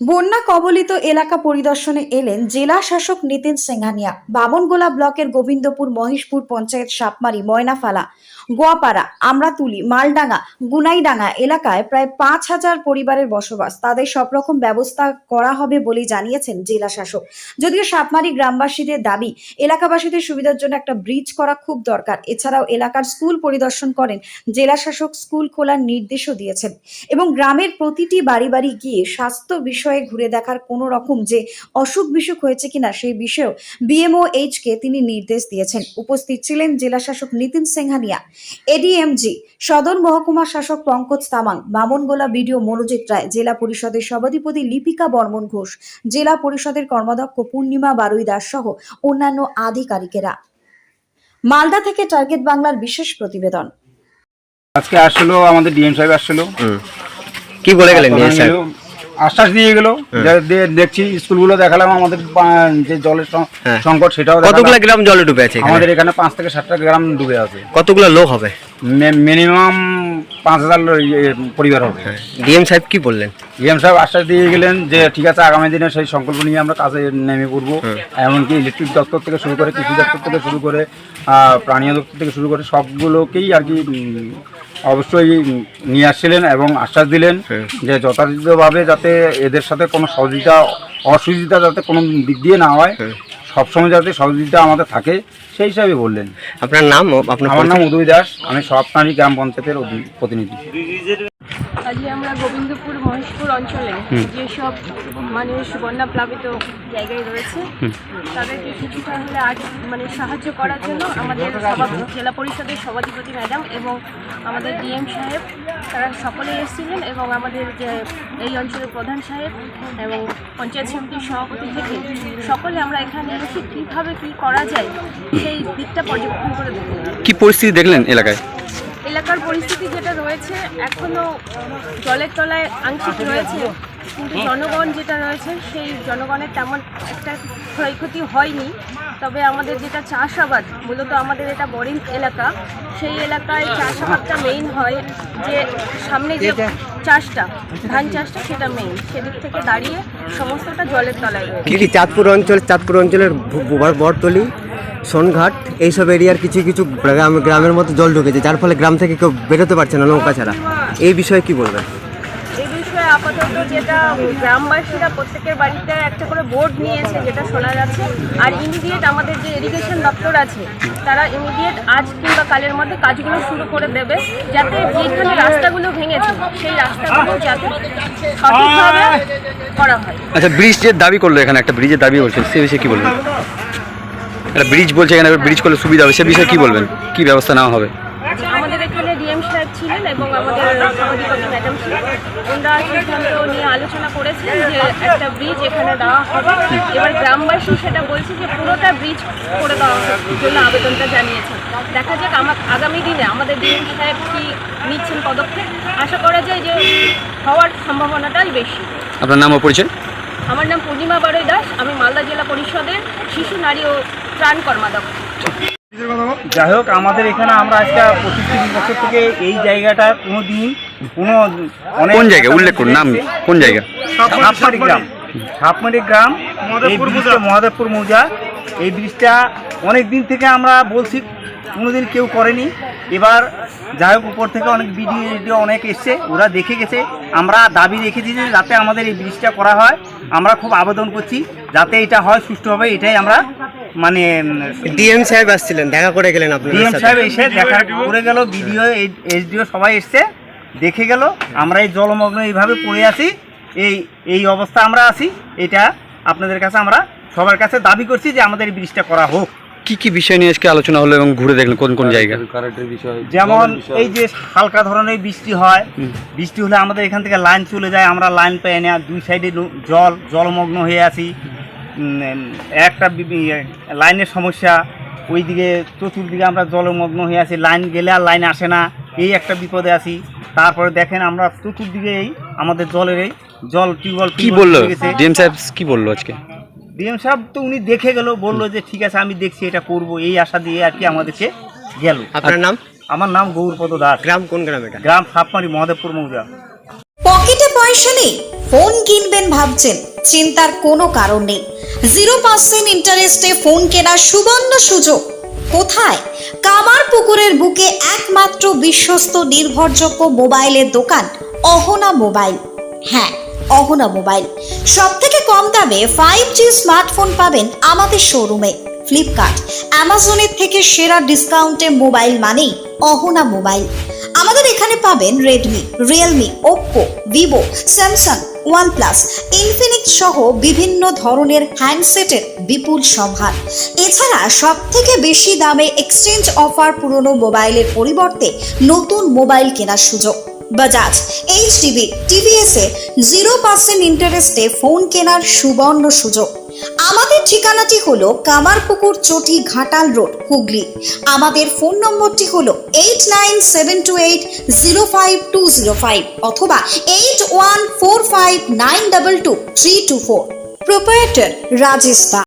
বন্যা কবলিত এলাকা পরিদর্শনে এলেন জেলা শাসক নিতিন সিংহানিয়া। বামনগোলা ব্লকের গোবিন্দপুর, মহেশপুর পঞ্চায়েত, সাপমারি, ময়নাফালা, গোয়াপাড়া, আমরাতুলি, মালডাঙ্গা, গুনাইডাঙ্গা এলাকায় প্রায় 5,000 পরিবারের বসবাস। তাদের সব রকম ব্যবস্থা করা হবে বলে জানিয়েছেন জেলা শাসক। যদিও সাপমারি গ্রামবাসীদের দাবি, এলাকাবাসীদের সুবিধার জন্য একটা ব্রিজ করা খুব দরকার। এছাড়াও এলাকার স্কুল পরিদর্শন করেন জেলা শাসক। স্কুল খোলার নির্দেশও দিয়েছেন এবং গ্রামের প্রতিটি বাড়ি বাড়ি গিয়ে স্বাস্থ্য বিষয়ে ঘুরে দেখার কোনো রকম যে অসুখ বিসুখ হয়েছে কিনা সেই বিষয়েও BMOH কে তিনি নির্দেশ দিয়েছেন। উপস্থিত ছিলেন জেলা শাসক নিতিন সিংহানিয়া, ADMG, সদর মহকুমা শাসক পঙ্কজ তামাং, বামনগোলা BDO মনোজিৎ রায়, জেলা পরিষদের সভাধিপতি লিপিকা বর্মন ঘোষ, জেলা পরিষদের কর্মাধ্যক্ষ পূর্ণিমা বারুই দাস সহ অন্যান্য আধিকারিকেরা। মালদা থেকে টার্গেট বাংলার বিশেষ প্রতিবেদন। আজকে আসলো আমাদের ডিএম সাহেব আসলো। কি বলে গেলেন ডিএম সাহেব? আশ্বাস দিয়ে গেল। দেখছি স্কুলগুলো দেখালাম, আমাদের যে জলের সংকট সেটাও কতগুলো গ্রাম জলে ডুবে আছে? আমাদের এখানে 5 থেকে 7টা গ্রাম ডুবে আছে। কতগুলো লোক হবে? মিনিমাম 5,000 পরিবার হবে। ডিএম সাহেব কি বললেন? ডিএম সাহেব আশ্বাস দিয়ে গেলেন যে ঠিক আছে, আগামী দিনে সেই সংকল্প নিয়ে আমরা কাজে নেমে পড়বো। এমনকি ইলেকট্রিক দপ্তর থেকে শুরু করে, কৃষি দপ্তর থেকে শুরু করে, প্রাণী দপ্তর থেকে শুরু করে সবগুলোকেই আর কি অবশ্যই নিয়ে আসছিলেন এবং আশ্বাস দিলেন যে যথাযথভাবে যাতে এদের সাথে কোনো অসুবিধা যাতে কোনো দিক দিয়ে না হয়, সবসময় যাতে সহযোগিতা আমাদের থাকে, সেই হিসাবে বললেন। আপনার নাম? আমার নাম উদয় দাস, আমি সাপমারি গ্রাম পঞ্চায়েতের প্রতিনিধি। আজকে আমরা গোবিন্দপুর, মহেশপুর অঞ্চলে যেসব মানুষ বন্যা প্লাবিত জায়গায় রয়েছে তাদেরকে কিছুটা হলে আজ সাহায্য করার জন্য আমাদের জেলা পরিষদের সভাধিপতি ম্যাডাম এবং আমাদের ডিএম সাহেব তারা সকলে এসেছিলেন এবং আমাদের যে এই অঞ্চলের প্রধান সাহেব এবং পঞ্চায়েত সমিতির সভাপতি থেকে সকলে আমরা এখানে এসে কীভাবে কী করা যায় সেই দিকটা পর্যবেক্ষণ করে দেখলাম। কি পরিস্থিতি দেখলেন এলাকায়? এলাকার পরিস্থিতি যেটা রয়েছে এখনও জলের তলায় আংশিক রয়েছে, কিন্তু জনগণ যেটা রয়েছে সেই জনগণের তেমন একটা ক্ষয়ক্ষতি হয়নি। তবে আমাদের যেটা চাষাবাদ, মূলত আমাদের এটা বোরিং এলাকা, সেই এলাকায় চাষাবাদটা মেইন হয়, যে সামনে যে চাষটা, ধান চাষটা, সেটা মেইন। সেদিক থেকে দাঁড়িয়ে সমস্তটা জলের তলায় রয়েছে। চাঁদপুর অঞ্চলের বরতলি, সোনঘাট এইসব এরিয়ার কিছু কিছু গ্রামের মধ্যে জল ঢুকেছে, যার ফলে গ্রাম থেকে কেউ বেরোতে পারছে না নৌকা ছাড়া। এই বিষয়ে কি বলবেন? এই বিষয়ে আপাতত যেটা গ্রামবাসীরা প্রত্যেকের বাড়িতে একটা করে বোর্ড নিয়েছে যেটা শোনা যাচ্ছে, আর ইমিডিয়েট আমাদের যে ইরিগেশন দপ্তর আছে তারা ইমিডিয়েট আজ কিংবা কালের মধ্যে কাজগুলো শুরু করে দেবে, যাতে যেখানে রাস্তাগুলো ভেঙেছে সেই রাস্তাগুলো যাতে সঠিকভাবে করা হয়। আচ্ছা, ব্রিজের দাবি করলো, এখানে একটা ব্রিজের দাবি করছেন, সে বিষয়ে কি বলবেন? একটা ব্রিজ বলছে, এখানে ব্রিজ করলে সুবিধা হবে, সে বিষয়ে কি বলবেন? কি ব্যবস্থা নেওয়া হবে? আমাদের এখানে ডিএম সাহেব ছিলেন এবং আমাদের সভাধিপতি ম্যাডাম ছিলেন, ওনারা সিদ্ধান্ত নিয়ে আলোচনা করেছেন যে একটা ব্রিজ এখানে দেওয়া হবে। এবার গ্রামবাসী সেটা বলছে যে পুরোটা ব্রিজ করে দেওয়ার জন্য আবেদনটা জানিয়েছেন। দেখা যাক আগামী দিনে আমাদের ডিএম সাহেব কি নিচ্ছেন পদক্ষেপ। আশা করা যায় যে হওয়ার সম্ভাবনাটাই বেশি। আপনার নাম ও পরিচয়? আমার নাম পূর্ণিমা বারুই দাস, আমি মালদা জেলা পরিষদের শিশু, নারী ও ত্রাণ কর্মাধ্যক্ষ। যাই হোক, আমাদের এখানে আমরা আজকে 25-30 বছর থেকে এই জায়গাটা কোনোদিন কোন জায়গা উল্লেখ করুন, নাম কোন জায়গা? সাপমারি গ্রাম, এই ব্রিজটা মহাদেবপুর মৌজা। এই ব্রিজটা অনেক দিন থেকে আমরা বলছি, কোনোদিন কেউ করেনি। এবার যাই হোক, উপর থেকে অনেক ভিডিও অনেক এসছে, ওরা দেখে গেছে। আমরা দাবি রেখেছি যে যাতে আমাদের এই ব্রিজটা করা হয়। আমরা খুব আবেদন করছি যাতে এটা হয়, সুষ্ঠুভাবে। এটাই আমরা ডিএম সাহেব আসছিলেন, দেখা করে গেলেন? আপনার ডিএম সাহেব এসে দেখা করে গেল, বিডিও, SDO সবাই এসছে, দেখে গেল। আমরা এই জলমগ্ন এইভাবে পড়ে আছি, এই অবস্থা আমরা আছি। এটা আপনাদের কাছে আমরা সবার কাছে দাবি করছি যে আমাদের এই ব্রিজটা করা হোক। কি কি বিষয় নিয়ে আজকে আলোচনা হলো এবং ঘুরে দেখলেন কোন কোন জায়গা? যেমন এই যে হালকা ধরনের বৃষ্টি হয়, বৃষ্টি হলে আমাদের এখান থেকে লাইন চলে যায়, আমরা লাইন পাই না। দুই সাইডে জলমগ্ন হয়ে আছি। একটা লাইনের সমস্যা, ওইদিকে চতুর্দিকে আমরা জলমগ্ন হয়ে আছি, লাইন গেলে আর লাইন আসে না, এই একটা বিপদে আছি। তারপরে দেখেন আমরা চতুর্দিকে আমাদের জলের এই টিউবওয়েল। কি বললো ডিএম সাহেব? কি বললো আজকে ডিএম সাহেব? তো উনি দেখে গেল, বললো যে ঠিক আছে, আমি দেখছি, এটা করব, এই আশা দিয়ে আর কি আমাদেরকে গেল। আপনার নাম? আমার নাম গৌরপদ দাস। গ্রাম কোন গ্রাম এটা? গ্রাম সাপমারি, মহাদেবপুর মৌজা। পকেটে পয়সা নেই, ফোন কিনবেন ভাবছেন, চিন্তার কোনো কারণ নেই। 0% ইন্টারেস্টে ফোন কেনার সুবর্ণ সুযোগ। কোথায়? কামারপুকুরের বুকে একমাত্র বিশ্বস্ত নির্ভরযোগ্য মোবাইলের দোকান অহনা মোবাইল। হ্যাঁ, অহনা মোবাইল। সব থেকে কম দামে 5G স্মার্টফোন পাবেন আমাদের শোরুমে। ফ্লিপকার্ট, অ্যামাজনের থেকে সেরা ডিসকাউন্টে মোবাইল মানেই অহনা মোবাইল। আমাদের এখানে পাবেন Redmi, Realme, Oppo, Vivo, Samsung, OnePlus, Infinix সহ বিভিন্ন ধরনের হ্যান্ডসেটের বিপুল সম্ভার। এছাড়া সব থেকে বেশি দামে এক্সচেঞ্জ অফার, পুরনো মোবাইলের পরিবর্তে নতুন মোবাইল কেনার সুযোগ। বাজাজ, এইচডিবি, টিভিএস এ 0% ইন্টারেস্টে ফোন কেনার সুবর্ণ সুযোগ। আমাদের ঠিকানাটি হলো কামারপুকুর চটি, ঘাটাল রোড, হুগলি। আমাদের ফোন নম্বরটি হলো 8972805205 অথবা 8145922324। প্রোপ্রাইটার রাজেশ দা।